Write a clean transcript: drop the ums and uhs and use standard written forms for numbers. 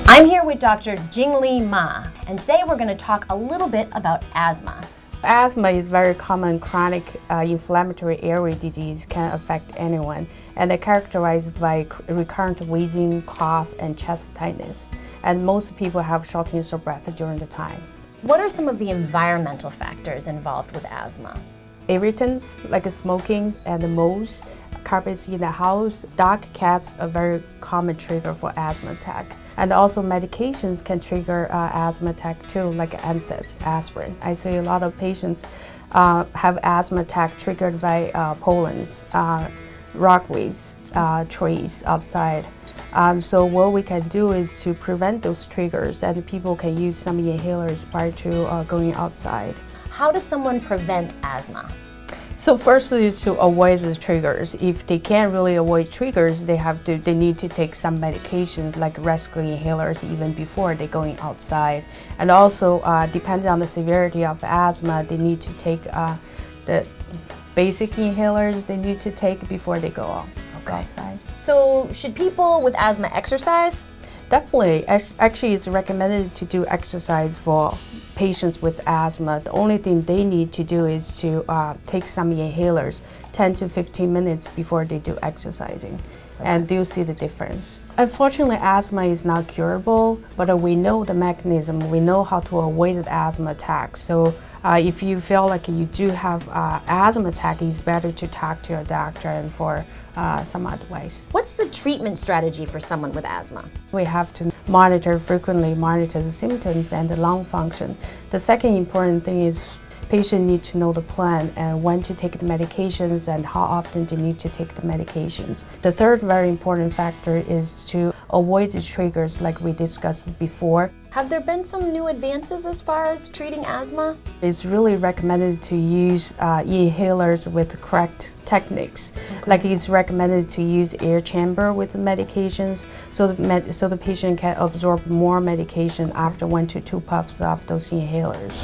I'm here with Dr. Jingli Ma, and today we're going to talk a little bit about asthma. Asthma is very common chronic inflammatory airway disease, can affect anyone, and they're characterized by recurrent wheezing, cough, and chest tightness. And most people have shortness of breath during the time. What are some of the environmental factors involved with asthma? Irritants like smoking and mold, carpets in the house, dog, cats are a very common trigger for asthma attack. And also medications can trigger asthma attack too, like NSAIDs, aspirin. I see a lot of patients have asthma attack triggered by pollens, rockways, trees outside. So what we can do is to prevent those triggers, and people can use some inhalers prior to going outside. How does someone prevent asthma? So firstly is to avoid the triggers. If they can't really avoid triggers, they need to take some medications like rescue inhalers even before they're going outside. And also, depending on the severity of asthma, they need to take the basic inhalers they need to take before they go outside. So should people with asthma exercise? Definitely. Actually, it's recommended to do exercise for patients with asthma. The only thing they need to do is to take some inhalers 10 to 15 minutes before they do exercising, and they'll see the difference. Unfortunately, asthma is not curable, but we know the mechanism. We know how to avoid the asthma attack. So if you feel like you do have asthma attack, it's better to talk to your doctor and for some advice. What's the treatment strategy for someone with asthma? We have to frequently monitor the symptoms and the lung function. The second important thing is patients need to know the plan and when to take the medications and how often they need to take the medications. The third very important factor is to avoid the triggers like we discussed before. Have there been some new advances as far as treating asthma? It's really recommended to use inhalers with correct techniques. Like it's recommended to use air chamber with the medications so the patient can absorb more medication after 1 to 2 puffs of those inhalers.